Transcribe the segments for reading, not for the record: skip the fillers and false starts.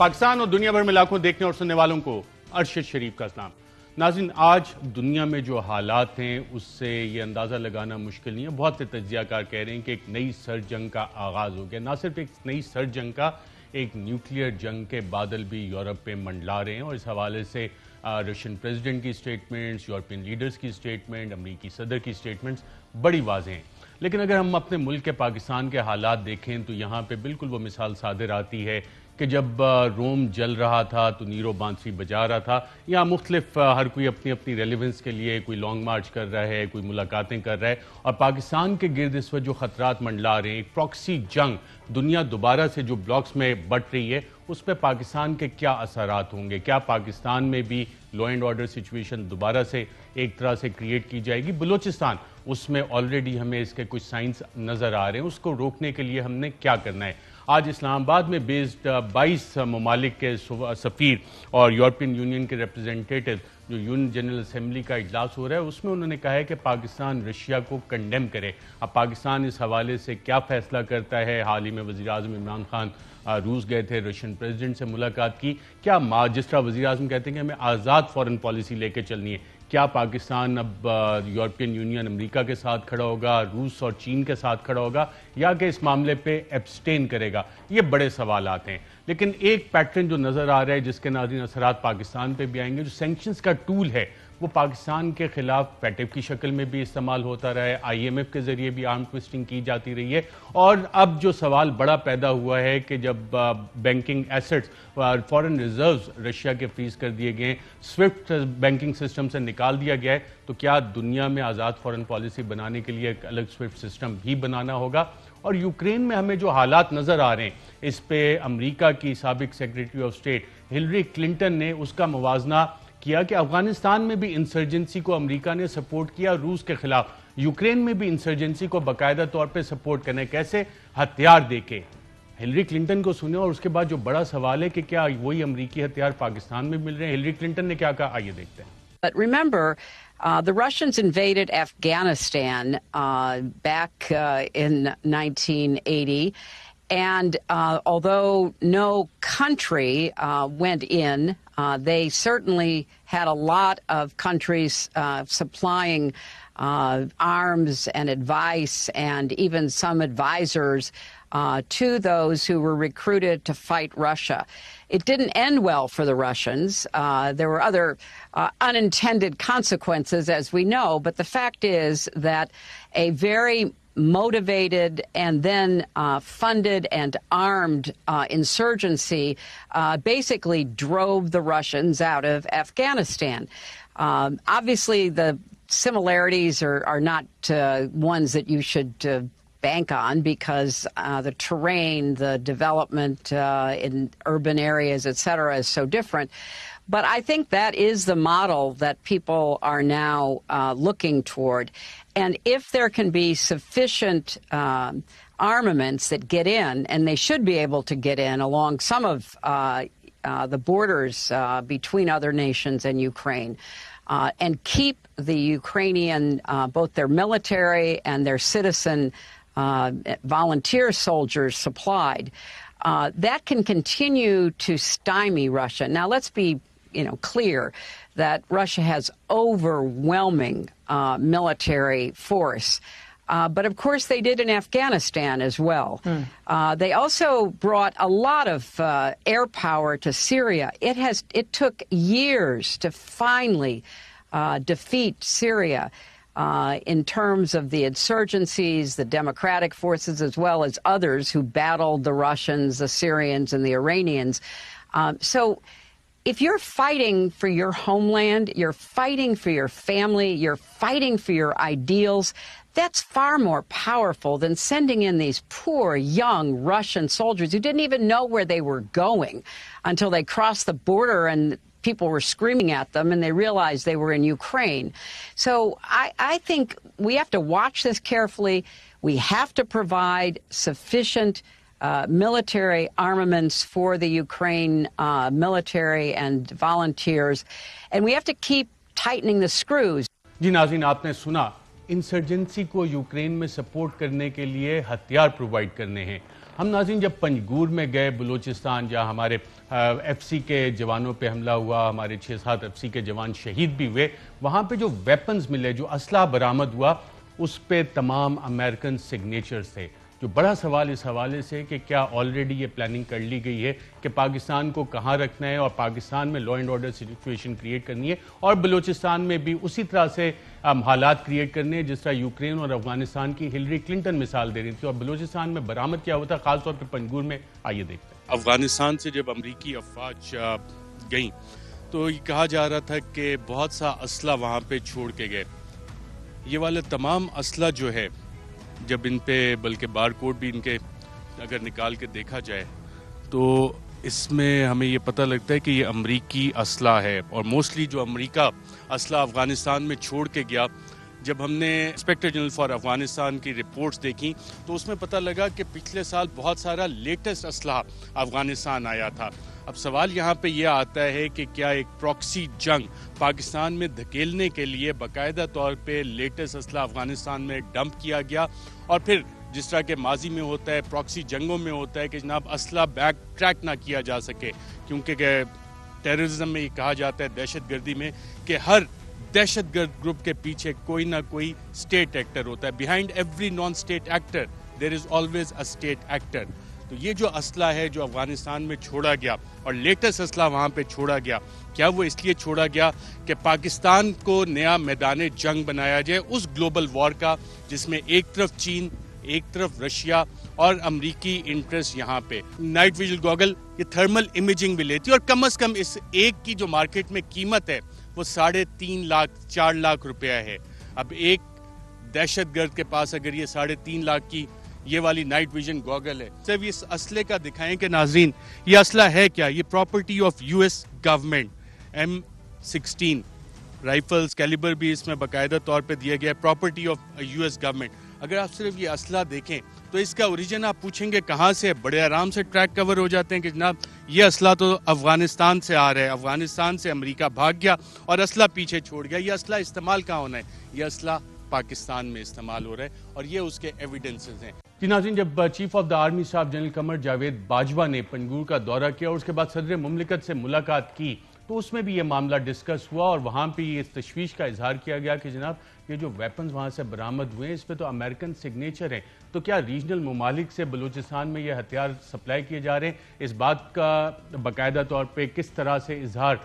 پاکستان اور دنیا بھر میں لاکھوں دیکھنے اور سننے والوں کو ارشد شریف کا سلام۔ ناظرین، آج دنیا میں جو حالات ہیں اس سے یہ اندازہ لگانا مشکل نہیں ہے۔ بہت سے تجزیہ کار کہہ رہے ہیں کہ ایک نئی سرد جنگ کا آغاز ہو گیا۔ نہ صرف ایک نئی سرد جنگ کا، ایک نیوکلیئر جنگ کے بادل بھی یورپ پہ منڈلا رہے ہیں، اور اس حوالے سے رشین پریزیڈنٹ کی سٹیٹمنٹس، یورپین لیڈرز کی سٹیٹمنٹ، امریکی صدر کی سٹیٹمنٹس بڑی واضح ہیں۔ لیکن اگر ہم اپنے ملک کے پاکستان کے حالات دیکھیں تو یہاں پہ بالکل وہ مثال صادر آتی ہے کہ جب روم جل رہا تھا تو نیرو بانسری بجا رہا تھا۔ یہاں مختلف ہر کوئی اپنی اپنی ریلیونس کے لیے کوئی لانگ مارچ کر رہا ہے، کوئی ملاقاتیں کر رہا ہے، اور پاکستان کے گرد اس وقت جو خطرات منڈلا رہے ہیں، ایک پراکسی جنگ دنیا دوبارہ سے جو بلاکس میں بٹ رہی ہے، اس پہ پاکستان کے کیا اثرات ہوں گے؟ کیا پاکستان میں بھی لا اینڈ آرڈر سچویشن دوبارہ سے ایک طرح سے کریٹ کی جائے گی؟ بلوچستان، اس میں آلریڈی ہمیں اس کے کچھ سائنس نظر آ رہے ہیں، اس کو روکنے کے لیے ہم نے کیا کرنا ہے؟ آج اسلام آباد میں بیسڈ 22 ممالک کے سفیر اور یورپین یونین کے ریپرزنٹیٹیو جو یونین جنرل اسمبلی کا اجلاس ہو رہا ہے، اس میں انہوں نے کہا ہے کہ پاکستان رشیا کو کنڈیم کرے۔ اب پاکستان اس حوالے سے کیا فیصلہ کرتا ہے؟ حال ہی میں وزیر اعظم عمران خان روس گئے تھے، رشین پریزیڈنٹ سے ملاقات کی۔ کیا جس طرح وزیر اعظم کہتے ہیں کہ ہمیں آزاد فورن پالیسی لے کے چلنی ہے، کیا پاکستان اب یورپین یونین امریکہ کے ساتھ کھڑا ہوگا، روس اور چین کے ساتھ کھڑا ہوگا، یا کہ اس معاملے پہ ایبسٹین کرے گا؟ یہ بڑے سوالات ہیں۔ لیکن ایک پیٹرن جو نظر آ رہا ہے جس کے ناظرین اثرات پاکستان پہ بھی آئیں گے، جو سینکشنز کا ٹول ہے وہ پاکستان کے خلاف پیٹو کی شکل میں بھی استعمال ہوتا رہا ہے، آئی ایم ایف کے ذریعے بھی آرم ٹوسٹنگ کی جاتی رہی ہے، اور اب جو سوال بڑا پیدا ہوا ہے کہ جب بینکنگ ایسٹس فورن ریزروز رشیا کے فریز کر دیے گئے، سوئفٹ بینکنگ سسٹم سے نکال دیا گیا ہے، تو کیا دنیا میں آزاد فورن پالیسی بنانے کے لیے ایک الگ سوئفٹ سسٹم بھی بنانا ہوگا؟ اور یوکرین میں ہمیں جو حالات نظر آ رہے ہیں، اس پہ امریکہ کی سابق secretary of state Hillary Clinton نے اس کا موازنہ کیا کہ افغانستان میں بھی انسرجنسی کو امریکہ نے سپورٹ کیا روس کے خلاف، یوکرین میں بھی انسرجنسی کو باقاعدہ طور پہ سپورٹ کرنا ہے، کیسے؟ ہتھیار دے کے۔ ہلری کلنٹن کو سنیں، اور اس کے بعد جو بڑا سوال ہے کہ کیا وہی امریکی ہتھیار پاکستان میں مل رہے ہیں؟ ہلری کلنٹن نے کیا کہا، آئیے دیکھتے ہیں۔ But remember, the Russians invaded Afghanistan back in 1980. And although no country went in, they certainly had a lot of countries supplying arms and advice and even some advisors to those who were recruited to fight Russia. It didn't end well for the Russians. There were other unintended consequences, as we know, but the fact is that a very motivated and then funded and armed insurgency basically drove the Russians out of Afghanistan. Obviously, the similarities are not ones that you should bank on, because the terrain, the development in urban areas, etc., is so different. But I think that is the model that people are now looking toward. And if there can be sufficient armaments that get in, and they should be able to get in along some of the borders between other nations and Ukraine, and keep the Ukrainian, both their military and their citizen volunteer soldiers supplied, that can continue to stymie Russia. Now, let's be clear that Russia has overwhelming military force. But of course they did in Afghanistan as well. They also brought a lot of air power to Syria. It took years to finally defeat Syria in terms of the insurgencies, the democratic forces, as well as others who battled the Russians, the Syrians, and the Iranians. So if you're fighting for your homeland, you're fighting for your family, you're fighting for your ideals, that's far more powerful than sending in these poor young Russian soldiers who didn't even know where they were going until they crossed the border and people were screaming at them and they realized they were in Ukraine. So I think we have to watch this carefully. We have to provide sufficient military armaments for the Ukraine military and volunteers, and we have to keep tightening the screws. جی ناظرین، آپ نے سنا، insurgency کو Ukraine میں support کرنے کے لیے ہتھیار پرووائڈ کرنے ہیں، ہم ناظرین جب پنجگور میں گئے بلوچستان جہاں ہمارے ایف سی کے جوانوں پہ حملہ ہوا, ہمارے 6-7 ایف سی کے جوان شہید بھی ہوئے, وہاں پہ جو ویپنز ملے, جو اسلحہ برآمد ہوا, اس پہ تمام امریکن سگنیچرز تھے. جو بڑا سوال اس حوالے سے کہ کیا آلریڈی یہ پلاننگ کر لی گئی ہے کہ پاکستان کو کہاں رکھنا ہے اور پاکستان میں law and order situation create کرنی ہے, اور بلوچستان میں بھی اسی طرح سے حالات کریٹ کرنے ہیں جس طرح یوکرین اور افغانستان کی ہلری کلنٹن مثال دے رہی تھی. اور بلوچستان میں برآمد کیا ہوتا ہے خاص طور پہ پنجگور میں, آئیے دیکھتے ہیں. افغانستان سے جب امریکی افواج گئیں تو یہ کہا جا رہا تھا کہ بہت سا اسلحہ وہاں پہ چھوڑ کے گئے. یہ والے تمام اسلحہ جو ہے جب ان پہ بلکہ بار کوڈ بھی ان کے اگر نکال کے دیکھا جائے تو اس میں ہمیں یہ پتہ لگتا ہے کہ یہ امریکی اسلحہ ہے. اور موسٹلی جو امریکہ اسلحہ افغانستان میں چھوڑ کے گیا, جب ہم نے انسپیکٹر جنرل فار افغانستان کی رپورٹس دیکھیں تو اس میں پتہ لگا کہ پچھلے سال بہت سارا لیٹسٹ اسلحہ افغانستان آیا تھا. اب سوال یہاں پہ یہ آتا ہے کہ کیا ایک پراکسی جنگ پاکستان میں دھکیلنے کے لیے باقاعدہ طور پہ لیٹسٹ اسلحہ افغانستان میں ڈمپ کیا گیا, اور پھر جس طرح کے ماضی میں ہوتا ہے پراکسی جنگوں میں ہوتا ہے کہ جناب اسلحہ بیک ٹریک نہ کیا جا سکے, کیونکہ ٹیررزم میں یہ کہا جاتا ہے دہشت گردی میں کہ ہر دہشت گرد گروپ کے پیچھے کوئی نہ کوئی اسٹیٹ ایکٹر ہوتا ہے. Behind every non state actor there is always a state actor. تو یہ جو اسلحہ ہے جو افغانستان میں چھوڑا گیا اور لیٹسٹ اسلحہ وہاں پہ چھوڑا گیا, کیا وہ اس لیے چھوڑا گیا کہ پاکستان کو نیا میدان جنگ بنایا جائے اس گلوبل وار کا جس میں ایک طرف چین, ایک طرف رشیا اور امریکی انٹرسٹ یہاں پہ. نائٹ ویژن گوگل یہ تھرمل امیجنگ بھی لیتی ہے اور کم از کم اس ایک کی جو مارکیٹ میں قیمت ہے وہ 3.5 لاکھ 4 لاکھ روپیہ ہے. اب ایک دہشت گرد کے پاس اگر یہ 3.5 لاکھ کی یہ والی نائٹ ویژن گوگل ہے, صرف اس اسلحے کا دکھائیں کہ ناظرین یہ اسلحہ ہے کیا. یہ property of U S government, M16 rifles calibre بھی اس میں باقاعدہ طور پہ دیا گیا ہے, property of U S government. اگر آپ صرف یہ اسلحہ دیکھیں تو اس کا اوریجن آپ پوچھیں گے کہاں سے, بڑے آرام سے ٹریک کور ہو جاتے ہیں کہ جناب یہ اسلحہ تو افغانستان سے آ رہا ہے, افغانستان سے امریکہ بھاگ گیا اور اسلحہ پیچھے چھوڑ گیا. یہ اسلحہ استعمال کہاں ہونا ہے, یہ اسلحہ پاکستان میں استعمال ہو رہا ہے اور یہ اس کے ایویڈنسز ہیں. جی ناظرین, جب چیف آف دا آرمی صاحب جنرل قمر جاوید باجوہ نے پنجگور کا دورہ کیا اور اس کے بعد صدر مملکت سے ملاقات کی تو اس میں بھی یہ معاملہ ڈسکس ہوا اور وہاں پہ یہ تشویش کا اظہار کیا گیا کہ جناب یہ جو ویپنز وہاں سے برآمد ہوئے ہیں اس پہ تو امریکن سگنیچر ہیں, تو کیا ریجنل ممالک سے بلوچستان میں یہ ہتھیار سپلائی کیے جا رہے ہیں. اس بات کا باقاعدہ طور پہ کس طرح سے اظہار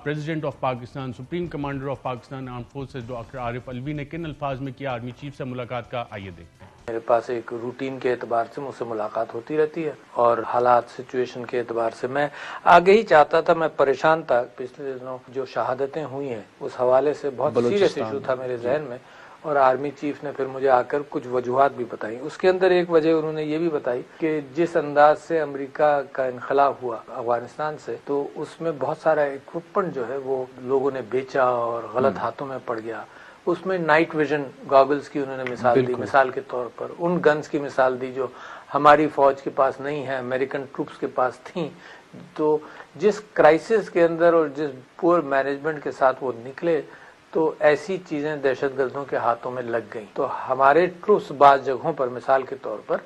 President of Pakistan, supreme commander of Pakistan armed forces doctor Arif Alvi نے کن الفاظ میں کیا آرمی چیف سے ملاقات کا, آئیے دیکھتے ہیں. میرے پاس ایک روٹین کے اعتبار سے مجھ سے ملاقات ہوتی رہتی ہے اور حالات سچویشن کے اعتبار سے میں آگے ہی چاہتا تھا. میں پریشان تھا پچھلے دنوں جو شہادتیں ہوئی ہیں اس حوالے سے بہت سیریس ایشو تھا میرے ذہن میں, اور آرمی چیف نے پھر مجھے آ کر کچھ وجوہات بھی بتائی. اس کے اندر ایک وجہ انہوں نے یہ بھی بتائی کہ جس انداز سے امریکہ کا انخلا ہوا افغانستان سے تو اس میں بہت سارا اکوپمنٹ جو ہے وہ لوگوں نے بیچا اور غلط ہاتھوں میں پڑ گیا. اس میں نائٹ ویژن گاگلز کی انہوں نے مثال دی, مثال کے طور پر ان گنز کی مثال دی جو ہماری فوج کے پاس نہیں ہے, امریکن ٹروپس کے پاس تھیں. تو جس کرائسس کے اندر اور جس پور مینجمنٹ کے ساتھ وہ نکلے تو ایسی چیزیں دہشت گردوں کے ہاتھوں میں لگ گئیں. تو ہمارے ٹروپس بعض جگہوں پر مثال کے طور پر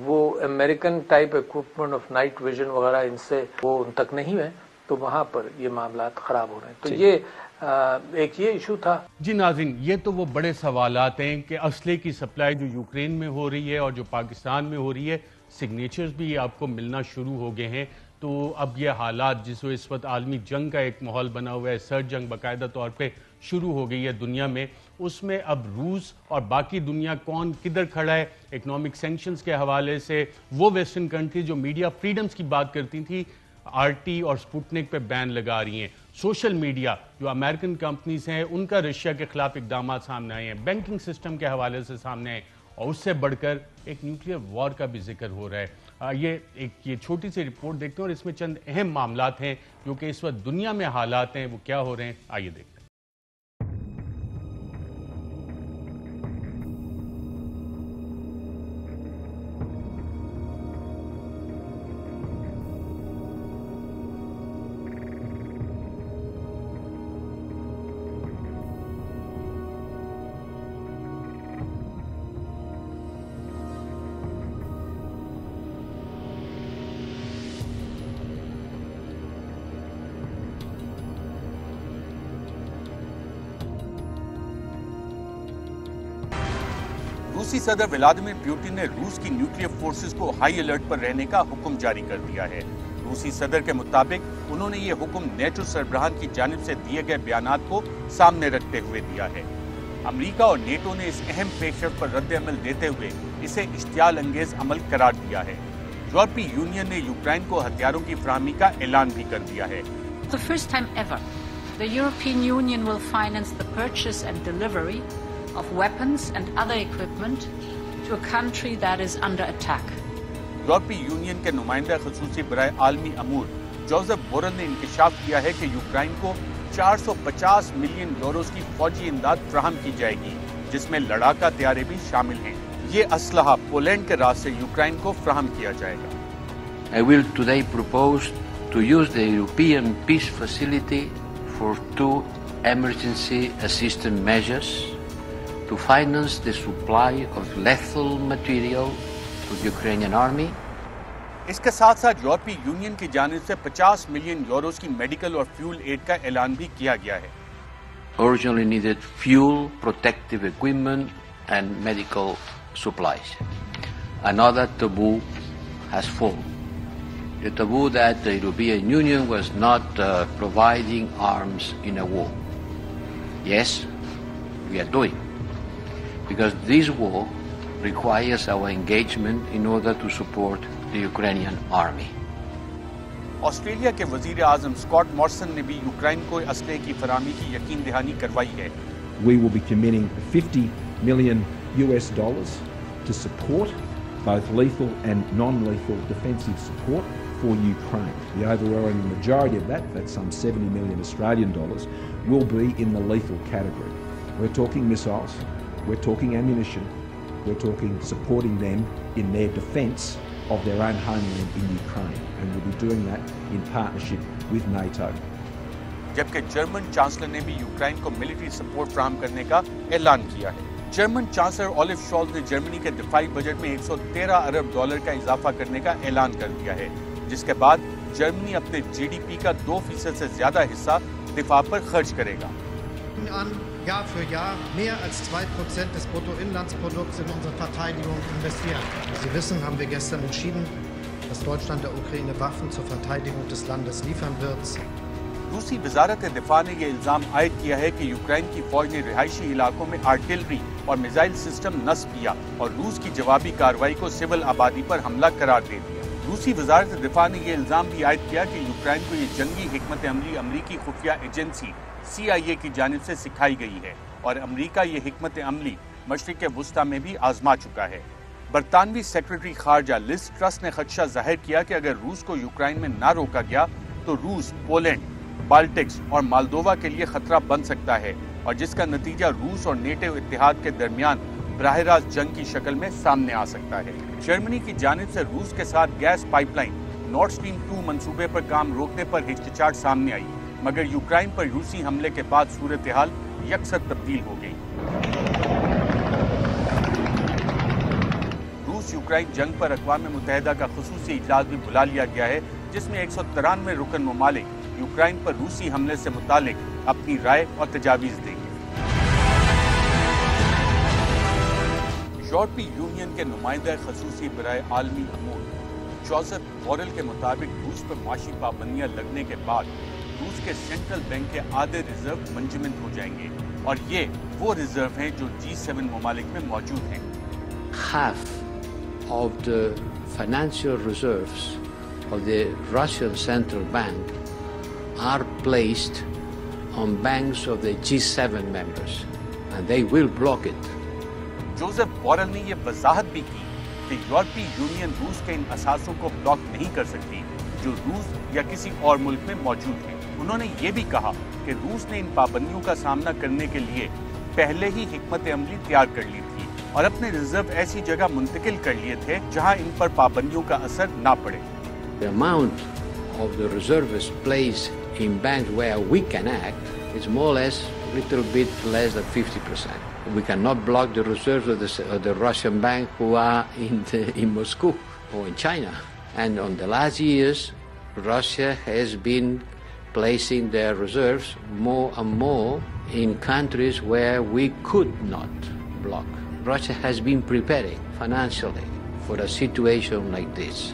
وہ American type equipment of night vision وغیرہ ان سے وہ ان تک نہیں ہے, تو وہاں پر یہ معاملات خراب ہو رہے ہیں. تو یہ ایک یہ ایشو تھا. جی ناظرین, یہ تو وہ بڑے سوالات ہیں کہ اسلحے کی سپلائی جو یوکرین میں ہو رہی ہے اور جو پاکستان میں ہو رہی ہے, سگنیچرز بھی آپ کو ملنا شروع ہو گئے ہیں. تو اب یہ حالات جس اس وقت عالمی جنگ کا ایک ماحول بنا ہوا ہے, سرد جنگ باقاعدہ طور پہ شروع ہو گئی ہے دنیا میں, اس میں اب روس اور باقی دنیا کون کدھر کھڑا ہے. اکنامک سینکشنز کے حوالے سے وہ ویسٹرن کنٹریز جو میڈیا فریڈمز کی بات کرتی تھی RT اور سپوٹنک پہ بین لگا رہی ہیں. سوشل میڈیا جو امریکن کمپنیز ہیں ان کا رشیا کے خلاف اقدامات سامنے آئے ہیں, بینکنگ سسٹم کے حوالے سے سامنے آئے, اور اس سے بڑھ کر ایک نیوکلیئر وار کا بھی ذکر ہو رہا ہے. یہ چھوٹی سی رپورٹ دیکھتے ہیں اور اس میں چند اہم معاملات ہیں جو کہ اس وقت دنیا میں حالات ہیں وہ کیا ہو رہے ہیں, آئیے دیکھتے ہیں. روسی صدر ولادیمیر پوٹن نے روس کی نیوکلیئر فورسز کو ہائی الرٹ پر رہنے کا حکم جاری کر دیا ہے۔ روسی صدر کے مطابق انہوں نے یہ حکم نیٹو سربراہان کی جانب سے دیے گئے بیانات کو سامنے رکھتے ہوئے دیا ہے۔ امریکہ اور نیٹو نے اس اہم پیش رفت پر رد عمل دیتے ہوئے اسے اشتعال انگیز عمل قرار دیا ہے۔ یورپی یونین نے یوکرائن کو ہتھیاروں کی فراہمی کا اعلان بھی کر دیا ہے۔ The first time ever, the European Union will finance the purchase and delivery of weapons and other equipment to a country that is under attack. یورپی یونین کے نمائندہ خصوصی برائے عالمی امور جوزف بورل نے انکشاف کیا ہے کہ یوکرائن کو 450 ملین یوروز کی فوجی امداد فراہم کی جائے گی، جس میں لڑاکا طیارے بھی شامل ہیں۔ یہ اسلحہ پولینڈ کے راز سے یوکرائن کو فراہم کیا جائے گا۔ I will today propose to use the European Peace Facility for 2 emergency assistance measures to finance the supply of lethal material to the Ukrainian army. اس کے ساتھ ساتھ یورپی یونین کی جانب سے 50 ملین یوروز کی میڈیکل اور فیول ایڈ کا اعلان بھی کیا گیا ہے۔ Urgently needed fuel, protective equipment and medical supplies. Another taboo has fallen. The taboo that the European Union was not providing arms in a war. Yes, we are doing. Because this war requires our engagement in order to support the Ukrainian army. Australia کے وزیر اعظم Scott Morrison نے بھی Ukraine کو اسلحے کی فراہمی کی یقین دہانی کروائی ہے۔ We will be committing $50 million to support both lethal and non-lethal defensive support for Ukraine. The overwhelming majority of that, that's some $70 million Australian dollars, will be in the lethal category. We're talking missiles, we're talking ammunition, we're talking supporting them in their defence of their own homeland in Ukraine, and we'll be doing that in partnership with NATO. جبکہ German chancellor نے بھی Ukraine کو military support فراہم کرنے کا اعلان کیا ہے۔ جرمن چانسلر اولیف شالز نے جرمنی کے دفاعی بجٹ میں $113 ارب کا اضافہ کرنے کا اعلان کر دیا ہے، جس کے بعد جرمنی اپنے جی ڈی پی کا 2% سے زیادہ حصہ دفاع پر خرچ کرے گا۔ Jahr für Jahr mehr als 2% des Bruttoinlandsprodukts in unsere Verteidigung investieren. Wie Sie wissen, haben wir gestern entschieden, dass Deutschland der Ukraine Waffen zur Verteidigung des Landes liefern wird. روسی وزارت دفاع نے یہ الزام عائد کیا ہے کہ یوکرائن کی فوج نے رہائشی علاقوں میں آرٹلری اور میزائل سسٹم نصب کیا اور روس کی جوابی کارروائی کو سول آبادی پر حملہ قرار دے دیا۔ روسی وزارت دفاع نے یہ الزام بھی عائد کیا کہ یوکرائن کو یہ جنگی حکمت عملی امریکی خفیہ ایجنسی CIA کی جانب سے سکھائی گئی ہے، اور امریکہ یہ حکمت عملی مشرق وسطیٰ میں بھی آزما چکا ہے۔ برطانوی سیکرٹری خارجہ لز ٹرس نے خدشہ ظاہر کیا کہ اگر روس کو یوکرائن میں نہ روکا گیا تو روس پولینڈ، بالٹکس اور مالدووا کے لیے خطرہ بن سکتا ہے، اور جس کا نتیجہ روس اور نیٹو اتحاد کے درمیان براہ راست جنگ کی شکل میں سامنے آ سکتا ہے۔ جرمنی کی جانب سے روس کے ساتھ گیس پائپ لائن نارڈ سٹریم 2 منصوبے پر کام روکنے پر ہچکچاہٹ سامنے آئی، مگر یوکرائن پر روسی حملے کے بعد صورتحال یکسر تبدیل ہو گئی۔ روس یوکرائن جنگ پر اقوام متحدہ کا خصوصی اجلاس بھی بلا لیا گیا ہے، جس میں 193 رکن ممالک یوکرائن پر روسی حملے سے متعلق اپنی رائے اور تجاویز دیں گے۔ یورپی یونین کے نمائندہ خصوصی برائے عالمی امور جوزف بورل کے مطابق روس پر معاشی پابندیاں لگنے کے بعد روس کے سینٹرل بینک کے آدھے ریزرو منجمد ہو جائیں گے، اور یہ وہ ریزرو ہیں جو G7 ممالک میں موجود ہیں۔ Half of the financial reserves of the Russian Central Bank are placed on banks of the G7 members, and they will block it. Joseph Borrell نے یہ وضاحت بھی کی کہ یورپی یونین روس کے ان اثاثوں کو بلاک نہیں کر سکتی جو روس یا کسی اور ملک میں موجود ہیں۔ انہوں نے یہ بھی کہا کہ روس نے ان پابندیوں کا سامنا کرنے کے لیے پہلے ہی حکمت عملی تیار کر لی تھی اور اپنے ریزرو ایسی جگہ منتقل کر لیے تھے جہاں ان پر پابندیوں کا اثر نہ پڑے۔ The amount of the reserves placed in banks where we can act is more or less a little bit less than 50%. We cannot block the reserves of the Russian bank who are in Moscow or in China. And on the last years, Russia has been placing their reserves more and more in countries where we could not block Russia has been preparing financially for a situation like this.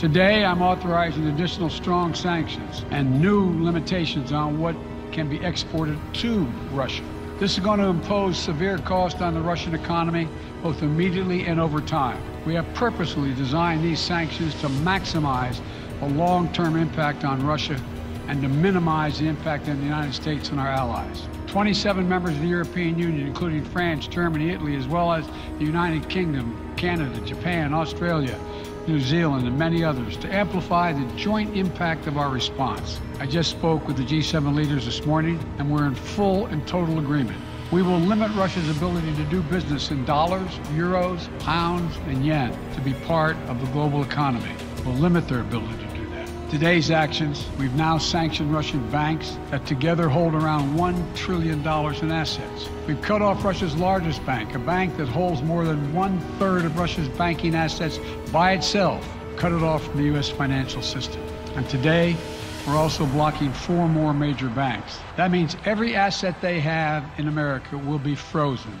Today I'm authorizing additional strong sanctions and new limitations on what can be exported to Russia. This is going to impose severe cost on the Russian economy, both immediately and over time. We have purposely designed these sanctions to maximize the long-term impact on Russia and to minimize the impact on the United States and our allies. 27 members of the European Union, including France, Germany, Italy, as well as the United Kingdom, Canada, Japan, Australia, New Zealand, and many others, to amplify the joint impact of our response. I just spoke with the G7 leaders this morning, and we're in full and total agreement. We will limit Russia's ability to do business in dollars, euros, pounds, and yen to be part of the global economy. We'll limit their ability to do that. Today's actions, we've now sanctioned Russian banks that together hold around $1 trillion in assets. We've cut off Russia's largest bank, a bank that holds more than 1/3 of Russia's banking assets by itself, cut it off from the U.S. financial system. And today, we're also blocking 4 more major banks. That means every asset they have in America will be frozen.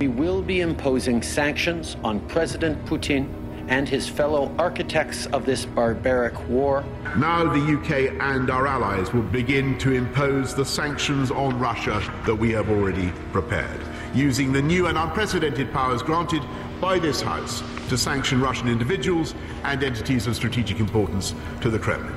We will be imposing sanctions on President Putin and his fellow architects of this barbaric war. Now the UK and our allies will begin to impose the sanctions on Russia that we have already prepared, using the new and unprecedented powers granted by this House to sanction Russian individuals and entities of strategic importance to the Kremlin.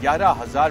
11,000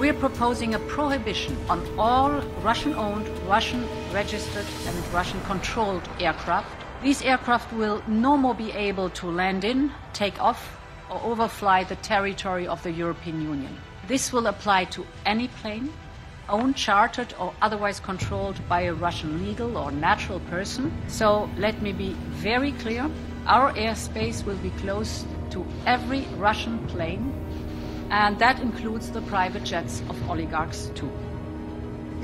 We are proposing a prohibition on all Russian-owned, Russian-registered and Russian-controlled aircraft. These aircraft will no more be able to land in, take off, or overfly the territory of the European Union. This will apply to any plane, owned, chartered, or otherwise controlled by a Russian legal or natural person. So let me be very clear. Our airspace will be closed to every Russian plane, and that includes the private jets of oligarchs too.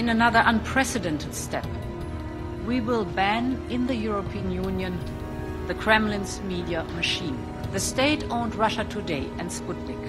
In another unprecedented step, we will ban in the European Union the Kremlin's media machine, the state-owned Russia Today and Sputnik.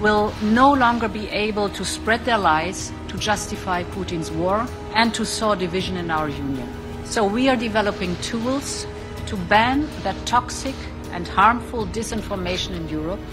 will no longer be able to spread their lies to justify Putin's war and to sow division in our union. So we are developing tools to ban that toxic and harmful disinformation in Europe.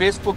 Facebook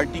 RT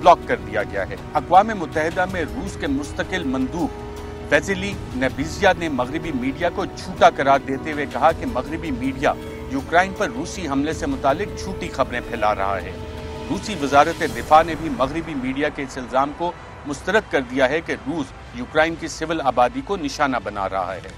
block کر دیا گیا ہے۔ اقوام متحدہ میں روس کے مستقل مندوب ویزیلی نیبیزیا نے مغربی میڈیا کو جھوٹا قرار دیتے ہوئے کہا کہ مغربی میڈیا یوکرائن پر روسی حملے سے متعلق جھوٹی خبریں پھیلا رہا ہے۔ روسی وزارت دفاع نے بھی مغربی میڈیا کے اس الزام کو مسترد کر دیا ہے کہ روس یوکرائن کی سول آبادی کو نشانہ بنا رہا ہے۔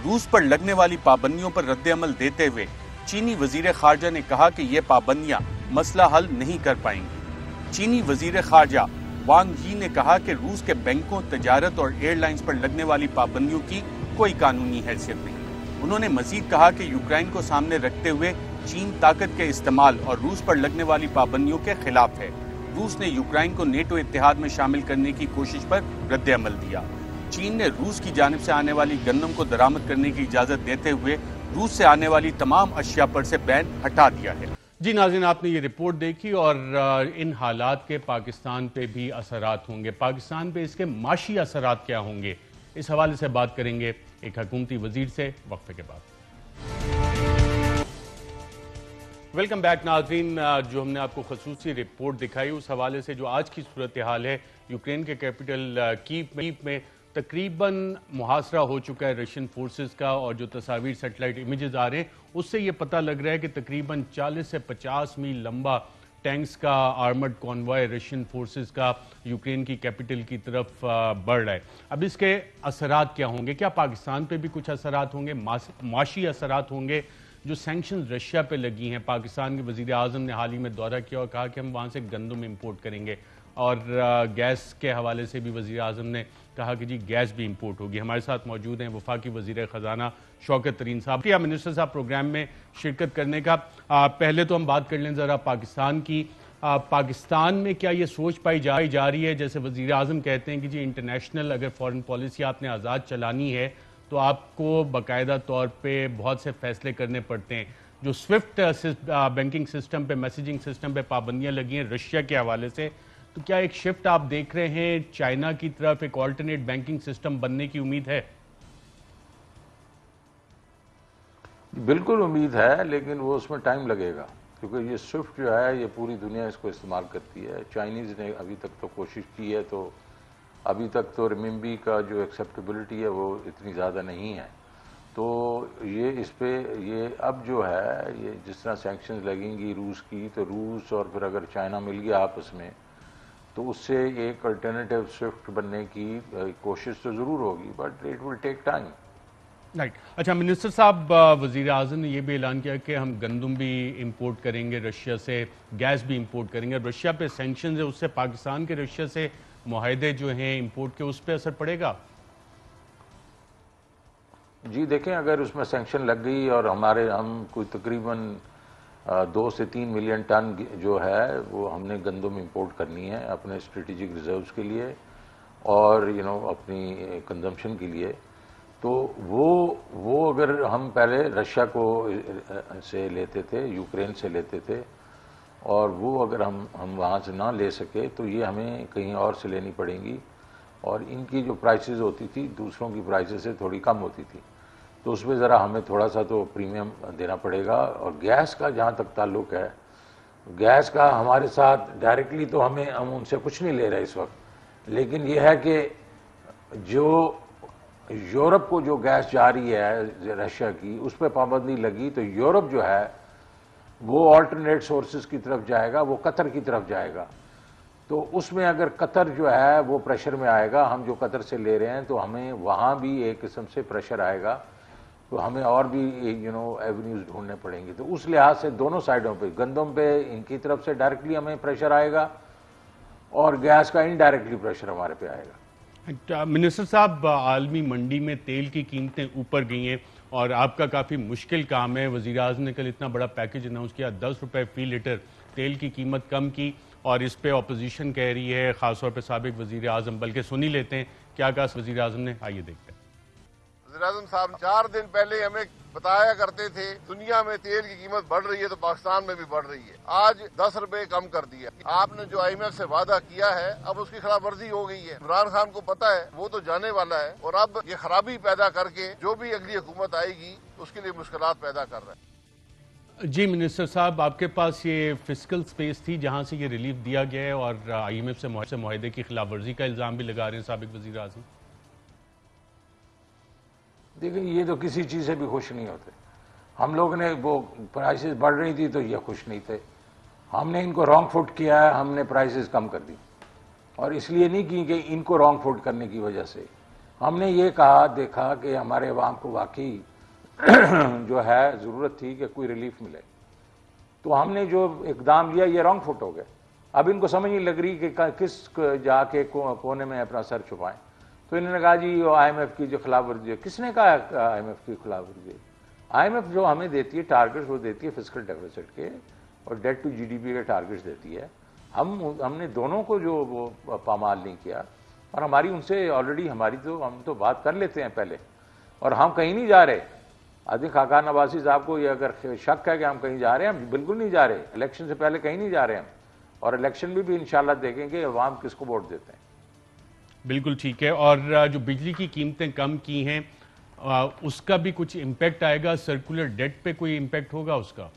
روس پر لگنے والی پابندیوں پر رد عمل دیتے ہوئے چینی وزیر خارجہ نے کہا کہ یہ پابندیاں مسئلہ حل نہیں کر پائیں گی۔ چینی وزیر خارجہ وانگ یی نے کہا کہ روس کے بینکوں، تجارت اور ایئر لائنز پر لگنے والی پابندیوں کی کوئی قانونی حیثیت نہیں۔ انہوں نے مزید کہا کہ یوکرائن کو سامنے رکھتے ہوئے چین طاقت کے استعمال اور روس پر لگنے والی پابندیوں کے خلاف ہے۔ روس نے یوکرائن کو نیٹو اتحاد میں شامل کرنے کی کوشش پر رد عمل دیا۔ چین نے روس کی جانب سے آنے والی گندم کو درآمد کرنے کی اجازت دیتے ہوئے روس سے آنے والی تمام اشیاء پر سے بین ہٹا دیا ہے۔ جی ناظرین، آپ نے یہ رپورٹ دیکھی اور ان حالات کے پاکستان پہ بھی اثرات ہوں گے۔ پاکستان پہ اس کے معاشی اثرات کیا ہوں گے، اس حوالے سے بات کریں گے ایک حکومتی وزیر سے وقفے کے بعد۔ ویلکم بیک ناظرین، جو ہم نے آپ کو خصوصی رپورٹ دکھائی اس حوالے سے جو آج کی صورتحال ہے یوکرین کے کیپٹل کیو میں تقریباً محاصرہ ہو چکا ہے رشین فورسز کا، اور جو تصاویر سیٹلائٹ امیجز آ رہے ہیں اس سے یہ پتہ لگ رہا ہے کہ تقریباً 40 سے 50 میل لمبا ٹینکس کا آرمرڈ کانوائے رشین فورسز کا یوکرین کی کیپٹل کی طرف بڑھ رہا ہے۔ اب اس کے اثرات کیا ہوں گے؟ کیا پاکستان پہ بھی کچھ اثرات ہوں گے، معاشی اثرات ہوں گے؟ جو سینکشنز رشیا پہ لگی ہیں، پاکستان کے وزیر اعظم نے حال ہی میں دورہ کیا اور کہا کہ ہم وہاں سے گندم امپورٹ کریں گے، اور گیس کے حوالے سے بھی وزیر اعظم نے کہا کہ جی گیس بھی امپورٹ ہوگی۔ ہمارے ساتھ موجود ہیں وفاقی وزیر خزانہ شوکت ترین صاحب۔ منسٹر صاحب پروگرام میں شرکت کرنے کا پہلے تو ہم بات کر لیں ذرا پاکستان کی۔ پاکستان میں کیا یہ سوچ پائی جا رہی ہے، جیسے وزیر اعظم کہتے ہیں کہ جی انٹرنیشنل اگر فارن پالیسی آپ نے آزاد چلانی ہے تو آپ کو باقاعدہ طور پہ بہت سے فیصلے کرنے پڑتے ہیں۔ جو سوئفٹ بینکنگ سسٹم پہ، میسیجنگ سسٹم پہ پابندیاں لگی ہیں رشیا کے حوالے سے، تو کیا ایک شفٹ آپ دیکھ رہے ہیں چائنا کی طرف، ایک آلٹرنیٹ بینکنگ سسٹم بننے کی امید ہے؟ بالکل امید ہے، لیکن وہ اس میں ٹائم لگے گا، کیونکہ یہ سوئفٹ جو ہے یہ پوری دنیا اس کو استعمال کرتی ہے۔ چائنیز نے ابھی تک تو کوشش کی ہے، تو ابھی تک تو رمینبی کا جو ایکسیپٹیبلٹی ہے وہ اتنی زیادہ نہیں ہے۔ تو یہ اس پہ یہ اب جو ہے یہ جس طرح سینکشنز لگیں گی روس کی، تو روس اور پھر اگر چائنا مل گیا آپس میں تو اس سے ایک الٹرنیٹیو سوئفٹ بننے کی کوشش تو ضرور ہوگی، but it will take time. Right. اچھا منسٹر صاحب، وزیر اعظم نے یہ بھی اعلان کیا کہ ہم گندم بھی امپورٹ کریں گے رشیا سے، گیس بھی امپورٹ کریں گے۔ رشیا پہ سینکشنز ہے، اس سے پاکستان کے رشیا سے معاہدے جو ہیں امپورٹ کے، اس پہ اثر پڑے گا؟ جی دیکھیں، اگر اس میں سینکشن لگ گئی اور ہم کوئی تقریباً 2 سے 3 ملین ٹن جو ہے وہ ہم نے گندم امپورٹ کرنی ہے اپنے اسٹریٹجک ریزروز کے لیے اور اپنی کنزمپشن کے لیے، تو وہ اگر ہم پہلے رشیا کو سے لیتے تھے، یوکرین سے لیتے تھے، اور وہ اگر ہم وہاں سے نہ لے سکے تو یہ ہمیں کہیں اور سے لینی پڑیں گی، اور ان کی جو پرائسز ہوتی تھی دوسروں کی پرائسز سے تھوڑی کم ہوتی تھی، تو اس میں ذرا ہمیں تھوڑا سا تو پریمیم دینا پڑے گا۔ اور گیس کا جہاں تک تعلق ہے، گیس کا ہمارے ساتھ ڈائریکٹلی تو ہم ان سے کچھ نہیں لے رہے اس وقت، لیکن یہ ہے کہ جو یورپ کو جو گیس جا رہی ہے رشیا کی، اس پہ پابندی لگی تو یورپ جو ہے وہ آلٹرنیٹ سورسز کی طرف جائے گا، وہ قطر کی طرف جائے گا۔ تو اس میں اگر قطر جو ہے وہ پریشر میں آئے گا، ہم جو قطر سے لے رہے ہیں تو ہمیں وہاں بھی ایک قسم سے پریشر آئے گا، تو ہمیں اور بھی ایونیوز ڈھونڈنے پڑیں گے۔ تو اس لحاظ سے دونوں سائڈوں پہ، گندم پہ ان کی طرف سے ڈائریکٹلی ہمیں پریشر آئے گا اور گیس کا انڈائریکٹلی پریشر ہمارے پہ آئے گا۔ منسٹر صاحب، عالمی منڈی میں تیل کی قیمتیں اوپر گئی ہیں اور آپ کا کافی مشکل کام ہے۔ وزیر اعظم نے کل اتنا بڑا پیکج اناؤنس کیا، 10 روپے فی لیٹر تیل کی قیمت کم کی، اور اس پہ اپوزیشن کہہ رہی ہے، خاص طور پہ سابق وزیر اعظم، بلکہ سن ہی لیتے ہیں کیا کہا وزیر اعظم نے، آئیے دیکھتے ہیں۔ وزیر اعظم صاحب 4 دن پہلے ہمیں بتایا کرتے تھے دنیا میں تیل کی قیمت بڑھ رہی ہے تو پاکستان میں بھی بڑھ رہی ہے، آج 10 روپے کم کر دیا۔ آپ نے جو IMF سے وعدہ کیا ہے اب اس کی خلاف ورزی ہو گئی ہے۔ عمران خان کو پتا ہے وہ تو جانے والا ہے، اور اب یہ خرابی پیدا کر کے جو بھی اگلی حکومت آئے گی اس کے لیے مشکلات پیدا کر رہا ہے۔ جی منسٹر صاحب، آپ کے پاس یہ فسکل سپیس تھی جہاں سے یہ ریلیف دیا گیا ہے، اور آئی ایم ایف سے معاہدے کی خلاف ورزی کا الزام بھی لگا رہے ہیں سابق وزیر اعظم۔ دیکھیں یہ تو کسی چیز سے بھی خوش نہیں ہوتے۔ ہم لوگ نے وہ پرائسز بڑھ رہی تھی تو یہ خوش نہیں تھے، ہم نے ان کو رانگ فوٹ کیا ہے، ہم نے پرائسز کم کر دی، اور اس لیے نہیں کی کہ ان کو رانگ فوٹ کرنے کی وجہ سے ہم نے یہ کہا دیکھا کہ ہمارے عوام کو واقعی جو ہے ضرورت تھی کہ کوئی ریلیف ملے، تو ہم نے جو اقدام لیا یہ رانگ فوٹ ہو گئے۔ اب ان کو سمجھ نہیں لگ رہی کہ کس جا کے کونے میں اپنا سر چھپائیں، تو انہوں نے کہا جی آئی ایم ایف کی جو خلاف ورزی ہے۔ کس نے کہا آئی ایم ایف کی خلاف ورزی ہے؟ آئی ایم ایف جو ہمیں دیتی ہے ٹارگیٹس، وہ دیتی ہے فسکل ڈیفیسٹ کے اور debt to G D P کے ٹارگیٹس دیتی ہے۔ ہم نے دونوں کو جو وہ پامال نہیں کیا، اور ہماری ان سے آلریڈی ہم تو بات کر لیتے ہیں پہلے، اور ہم کہیں نہیں جا رہے۔ ابھی خاقان عباسی صاحب کو یہ اگر شک ہے کہ ہم کہیں جا رہے ہیں، ہم بالکل نہیں جا رہے، الیکشن سے پہلے کہیں نہیں جا رہے ہم، اور الیکشن بھی انشاءاللہ دیکھیں گے عوام کس کو ووٹ دیتے ہیں۔ بالکل ٹھیک ہے۔ اور جو بجلی کی قیمتیں کم کی ہیں اس کا بھی کچھ امپیکٹ آئے گا؟ سرکولر ڈیٹ پہ کوئی امپیکٹ ہوگا اس کا؟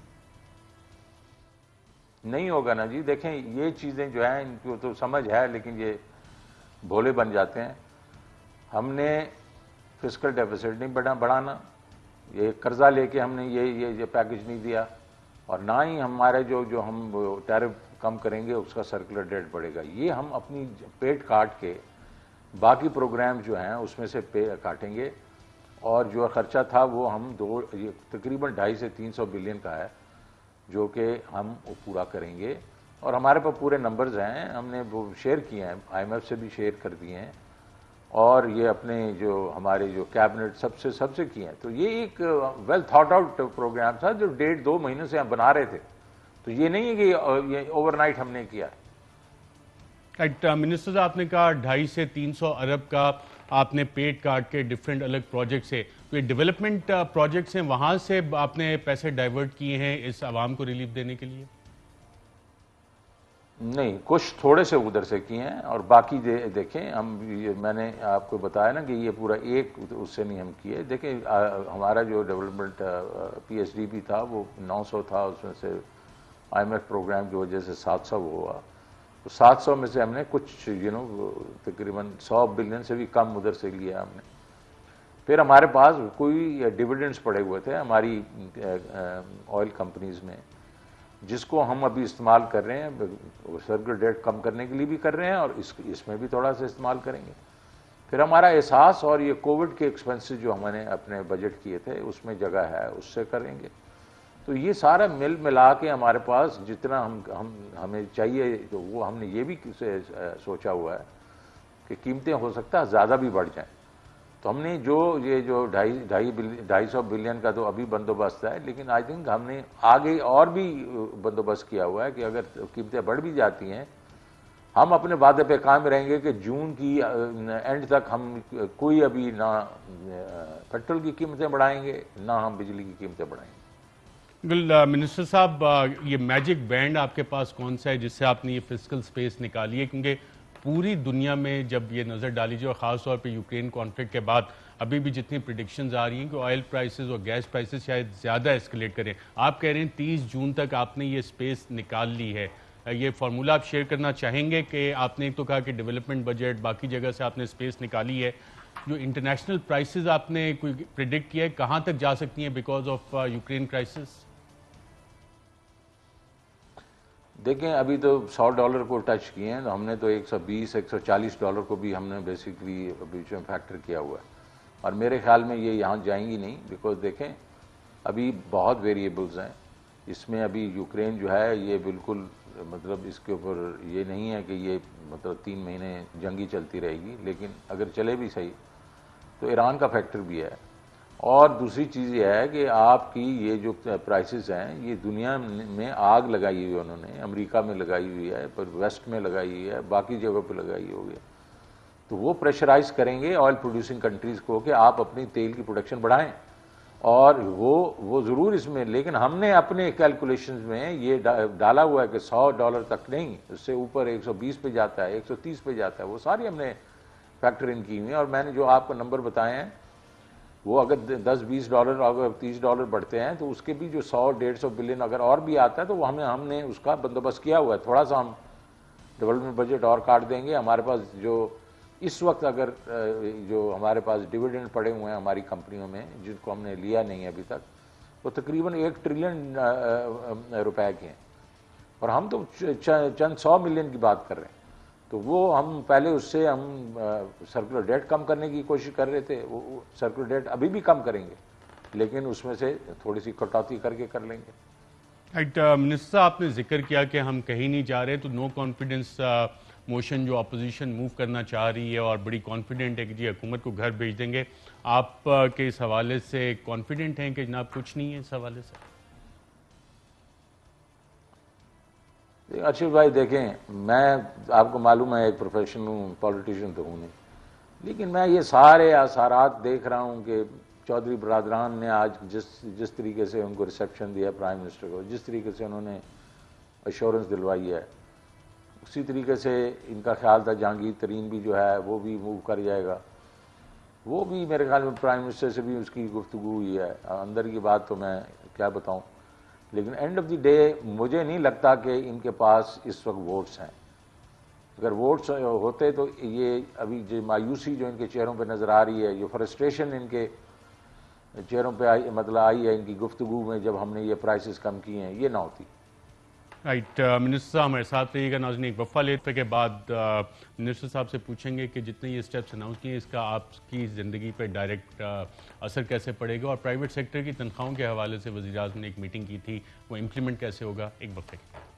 نہیں ہوگا نا جی، دیکھیں یہ چیزیں جو ہیں ان کو تو سمجھ ہے لیکن یہ بھولے بن جاتے ہیں۔ ہم نے فسکل ڈیفیسٹ نہیں بڑھانا، یہ قرضہ لے کے ہم نے یہ پیکج نہیں دیا، اور نہ ہی ہمارے جو ہم ٹیرف کم کریں گے اس کا سرکولر ڈیٹ بڑھے گا۔ یہ ہم اپنی پیٹ کاٹ کے باقی پروگرام جو ہیں اس میں سے کاٹیں گے، اور جو خرچہ تھا وہ ہم تقریباً 250 سے 300 بلین کا ہے جو کہ ہم پورا کریں گے، اور ہمارے پاس پورے نمبرز ہیں، ہم نے وہ شیئر کیے ہیں، آئی ایم ایف سے بھی شیئر کر دیے ہیں، اور یہ اپنے جو ہمارے جو کیبنٹ سب سے کیے ہیں۔ تو یہ ایک ویل تھاٹ آؤٹ پروگرام تھا جو 1.5-2 مہینے سے ہم بنا رہے تھے، تو یہ نہیں ہے کہ یہ اوور نائٹ ہم نے کیا ہے۔ منسٹر صاحب نے کہا 250 سے 300 ارب کا آپ نے پیٹ کاٹ کے ڈیفرنٹ الگ پروجیکٹ سے، تو یہ ڈیولپمنٹ پروجیکٹس ہیں، وہاں سے آپ نے پیسے ڈائیورٹ کیے ہیں اس عوام کو ریلیف دینے کے لیے؟ نہیں، کچھ تھوڑے سے ادھر سے کیے ہیں، اور باقی دیکھیں میں نے آپ کو بتایا نا کہ یہ پورا ایک اس سے نہیں ہم کیے۔ دیکھیں ہمارا جو development P S D P تھا وہ 900 تھا، اس میں سے آئی ایم ایف پروگرام کی وجہ سے 700 ہوا، تو 700 میں سے ہم نے کچھ تقریباً 100 بلین سے بھی کم ادھر سے لیا ہم نے۔ پھر ہمارے پاس کوئی ڈیویڈنڈز پڑے ہوئے تھے ہماری آئل کمپنیز میں، جس کو ہم ابھی استعمال کر رہے ہیں، سرکولر ڈیٹ کم کرنے کے لیے بھی کر رہے ہیں، اور اس میں بھی تھوڑا سا استعمال کریں گے۔ پھر ہمارا احساس اور یہ کووڈ کے ایکسپنسز جو ہم نے اپنے بجٹ کیے تھے اس میں جگہ ہے، اس سے کریں گے۔ تو یہ سارا ملا کے ہمارے پاس جتنا ہمیں چاہیے، تو وہ ہم نے یہ بھی سوچا ہوا ہے کہ قیمتیں ہو سکتا ہے زیادہ بھی بڑھ جائیں، تو ہم نے جو 250 بلین کا تو ابھی بندوبست ہے، لیکن آئی تھنک ہم نے آگے اور بھی بندوبست کیا ہوا ہے کہ اگر قیمتیں بڑھ بھی جاتی ہیں، ہم اپنے وعدے پہ قائم رہیں گے کہ جون کی اینڈ تک ہم کوئی ابھی نہ پیٹرول کی قیمتیں بڑھائیں گے، نہ ہم بجلی کی قیمتیں بڑھائیں گے۔ منسٹر صاحب، یہ میجک بینڈ آپ کے پاس کون سا ہے جس سے آپ نے یہ فسکل سپیس نکالی ہے؟ کیونکہ پوری دنیا میں جب یہ نظر ڈالی جائے، اور خاص طور پہ یوکرین کانفلکٹ کے بعد ابھی بھی جتنی پریڈکشنز آ رہی ہیں کہ آئل پرائسز اور گیس پرائسز شاید زیادہ ایسکلیٹ کریں، آپ کہہ رہے ہیں 30 جون تک آپ نے یہ سپیس نکال لی ہے، یہ فارمولہ آپ شیئر کرنا چاہیں گے کہ آپ نے ایک تو کہا کہ ڈیولپمنٹ بجٹ باقی جگہ سے آپ نے سپیس نکالی ہے، جو انٹرنیشنل پرائسز آپ نے کوئی پریڈکٹ کیا ہے کہاں تک جا سکتی ہیں بیکاز آف یوکرین کرائسس؟ دیکھیں ابھی تو $100 کو ٹچ کیے ہیں، تو ہم نے تو $120-140 کو بھی ہم نے بیسکلی بیچ میں فیکٹر کیا ہوا ہے، اور میرے خیال میں یہ یہاں جائیں گی نہیں، بیکاز دیکھیں ابھی بہت ویریبلز ہیں اس میں۔ ابھی یوکرین جو ہے یہ بالکل مطلب اس کے اوپر یہ نہیں ہے کہ یہ مطلب 3 مہینے جنگی چلتی رہے گی، لیکن اگر چلے بھی صحیح تو ایران کا فیکٹر بھی ہے، اور دوسری چیز یہ ہے کہ آپ کی یہ جو پرائسز ہیں یہ دنیا میں آگ لگائی ہوئی ہے، انہوں نے امریکہ میں لگائی ہوئی ہے، پر ویسٹ میں لگائی ہوئی ہے، باقی جگہ پہ لگائی ہوئی ہے، تو وہ پریشرائز کریں گے آئل پروڈیوسنگ کنٹریز کو کہ آپ اپنی تیل کی پروڈکشن بڑھائیں، اور وہ ضرور اس میں، لیکن ہم نے اپنے کیلکولیشنز میں یہ ڈالا ہوا ہے کہ $100 تک نہیں، اس سے اوپر 120 پہ جاتا ہے، 130 پہ جاتا ہے، وہ ساری ہم نے فیکٹر ان کی ہوئی ہیں، اور میں نے جو آپ کو نمبر بتائے ہیں وہ اگر $10-20 اگر $30 بڑھتے ہیں تو اس کے بھی جو 100-150 بلین اگر اور بھی آتا ہے تو وہ ہم نے اس کا بندوبست کیا ہوا ہے. تھوڑا سا ہم ڈیولپمنٹ بجٹ اور کاٹ دیں گے. ہمارے پاس جو اس وقت اگر جو ہمارے پاس ڈویڈنڈ پڑے ہوئے ہیں ہماری کمپنیوں میں جن کو ہم نے لیا نہیں ہے ابھی تک, وہ تقریباً $1 ٹریلین کے ہیں, اور ہم تو چند 100 ملین کی بات کر رہے ہیں. تو وہ ہم پہلے اس سے ہم سرکولر ڈیٹ کم کرنے کی کوشش کر رہے تھے. وہ سرکولر ڈیٹ ابھی بھی کم کریں گے, لیکن اس میں سے تھوڑی سی کٹوتی کر کے کر لیں گے. منسٹر صاحب, آپ نے ذکر کیا کہ ہم کہیں نہیں جا رہے, تو نو کانفیڈنس موشن جو اپوزیشن موو کرنا چاہ رہی ہے اور بڑی کانفیڈنٹ ہے کہ جی حکومت کو گھر بھیج دیں گے, آپ کے اس حوالے سے کانفیڈنٹ ہیں کہ جناب کچھ نہیں ہے اس حوالے سے؟ ارشد بھائی دیکھیں, میں آپ کو معلوم ہے ایک پروفیشنل ہوں, پولیٹیشین تو ہوں نہیں, لیکن میں یہ سارے آثارات دیکھ رہا ہوں کہ چودھری برادران نے آج جس طریقے سے ان کو ریسیپشن دیا پرائم منسٹر کو, جس طریقے سے انہوں نے ایشورنس دلوائی ہے, اسی طریقے سے ان کا خیال تھا جہانگیر ترین بھی جو ہے وہ بھی موو کر جائے گا. وہ بھی میرے خیال میں پرائم منسٹر سے بھی اس کی گفتگو ہوئی ہے. اندر کی بات تو میں کیا بتاؤں, لیکن اینڈ آف دی ڈے مجھے نہیں لگتا کہ ان کے پاس اس وقت ووٹس ہیں. اگر ووٹس ہوتے تو یہ ابھی جو مایوسی جو ان کے چہروں پہ نظر آ رہی ہے, جو فرسٹریشن ان کے چہروں پہ آئی ہے ان کی گفتگو میں جب ہم نے یہ پرائسز کم کیے ہیں, یہ نہ ہوتی. رائٹ, منسٹر صاحب ہمارے ساتھ رہیے گا. ناظرین, ایک وقفہ لینے کے بعد منسٹر صاحب سے پوچھیں گے کہ جتنے یہ اسٹیپس اناؤنس کیے اس کا آپ کی زندگی پہ ڈائریکٹ اثر کیسے پڑے گا, اور پرائیویٹ سیکٹر کی تنخواہوں کے حوالے سے وزیر اعظم نے ایک میٹنگ کی تھی, وہ امپلیمنٹ کیسے ہوگا. ایک وقفے کے بعد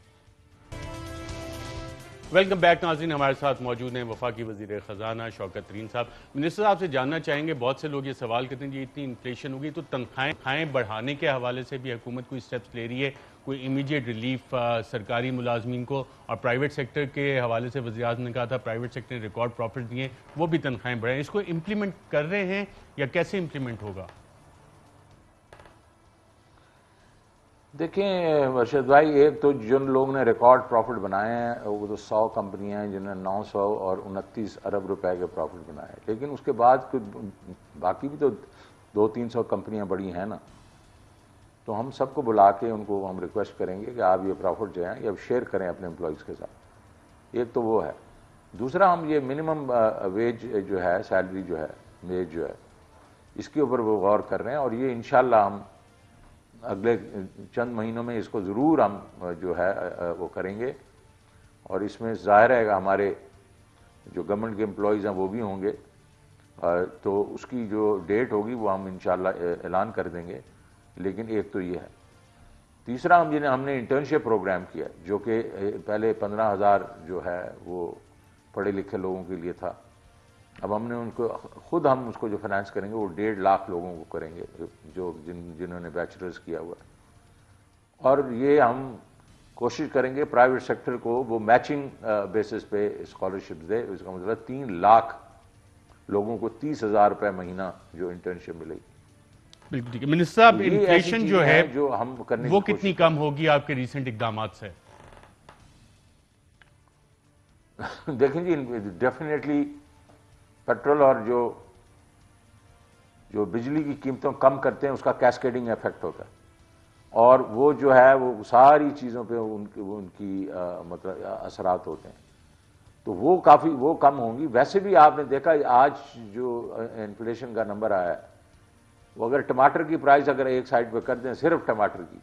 ویلکم بیک. ناظرین, ہمارے ساتھ موجود ہیں وفاقی وزیر خزانہ شوکت ترین صاحب. منسٹر صاحب سے جاننا چاہیں گے, بہت سے لوگ یہ سوال کرتے ہیں جی اتنی انفلیشن ہوگی تو تنخواہیں بڑھانے کے حوالے سے بھی حکومت کوئی اسٹیپس لے رہی ہے, کوئی امیڈیٹ ریلیف سرکاری ملازمین کو, اور پرائیویٹ سیکٹر کے حوالے سے وزیر اعظم نے کہا تھا پرائیویٹ سیکٹر نے ریکارڈ پروفٹ دیے, وہ بھی تنخواہیں بڑھائیں, اس کو امپلیمنٹ کر رہے ہیں یا کیسے امپلیمنٹ ہوگا؟ دیکھیں ارشد بھائی, ایک تو جن لوگوں نے ریکارڈ پروفٹ بنائے ہیں وہ تو 100 کمپنیاں ہیں جنہوں نے 900 اور 29 ارب روپے کے پروفٹ بنائے, لیکن اس کے بعد باقی بھی تو 200-300 کمپنیاں بڑی ہیں نا. تو ہم سب کو بلا کے ان کو ہم ریکویسٹ کریں گے کہ آپ یہ پروفٹ جو ہیں یہ شیئر کریں اپنے امپلائیز کے ساتھ. ایک تو وہ ہے. دوسرا, ہم یہ منیمم ویج جو ہے, سیلری جو ہے, ویج جو ہے, اس کے اوپر وہ غور کر رہے ہیں, اور یہ انشاءاللہ ہم اگلے چند مہینوں میں اس کو ضرور ہم جو ہے وہ کریں گے. اور اس میں ظاہر ہے ہمارے جو گورنمنٹ کے امپلائیز ہیں وہ بھی ہوں گے, تو اس کی جو ڈیٹ ہوگی وہ ہم انشاءاللہ اعلان کر دیں گے. لیکن ایک تو یہ ہے. تیسرا, ہم نے انٹرنشپ پروگرام کیا جو کہ پہلے 15,000 جو ہے وہ پڑھے لکھے لوگوں کے لیے تھا. اب ہم نے ان کو خود ہم اس کو جو فائنانس کریں گے وہ 1.5 لاکھ لوگوں کو کریں گے جو جنہوں نے بیچلرز کیا ہوا ہے. اور یہ ہم کوشش کریں گے پرائیویٹ سیکٹر کو وہ میچنگ بیسس پہ اسکالرشپ دے. اس کا مطلب 3 لاکھ لوگوں کو 30,000 روپے مہینہ جو انٹرنشپ ملے گی. بالکل ٹھیک ہے. منسٹر صاحب, انفلیشن جو ہے جو ہم کرنے وہ کتنی کم ہوگی آپ کے ریسنٹ اقدامات سے؟ دیکھیں جی, ڈیفینیٹلی پیٹرول اور جو بجلی کی قیمتوں کم کرتے ہیں اس کا کیسکیڈنگ ایفیکٹ ہوتا ہے, اور وہ جو ہے وہ ساری چیزوں پہ ان کی مطلب اثرات ہوتے ہیں, تو وہ کافی وہ کم ہوں گی. ویسے بھی آپ نے دیکھا آج جو انفلیشن کا نمبر آیا ہے, وہ اگر ٹماٹر کی پرائز اگر ایک سائڈ پہ کر دیں صرف ٹماٹر کی,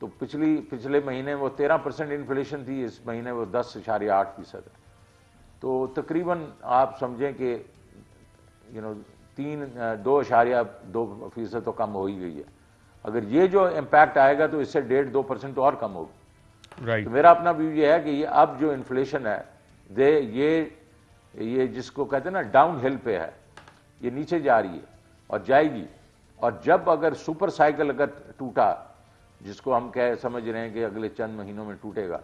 تو پچھلے مہینے وہ 13% انفلیشن تھی, اس مہینے وہ 10.8% ہے. تو تقریباً آپ سمجھیں کہ 2.2% تو کم ہو ہی گئی ہے. اگر یہ جو امپیکٹ آئے گا تو اس سے 1.5-2% تو اور کم ہوگی. میرا اپنا ویو یہ ہے کہ یہ اب جو انفلیشن ہے یہ جس کو کہتے ہیں نا ڈاؤن ہل پہ ہے, یہ نیچے جا رہی ہے اور جائے گی. اور جب اگر سپر سائیکل اگر ٹوٹا, جس کو ہم سمجھ رہے ہیں کہ اگلے چند مہینوں میں ٹوٹے گا,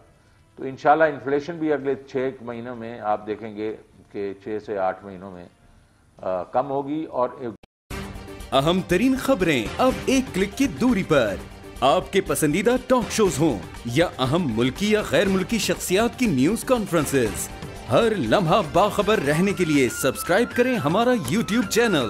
تو انشاءاللہ انفلیشن بھی اگلے 6 مہینوں میں آپ دیکھیں گے کہ 6 سے 8 مہینوں میں کم ہوگی. اور اہم ترین خبریں اب ایک کلک کی دوری پر, آپ کے پسندیدہ ٹاک شوز ہوں یا اہم ملکی یا غیر ملکی شخصیات کی نیوز کانفرنسز, ہر لمحہ باخبر رہنے کے لیے سبسکرائب کریں ہمارا YouTube چینل.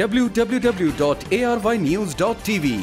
www.arYnews.tv।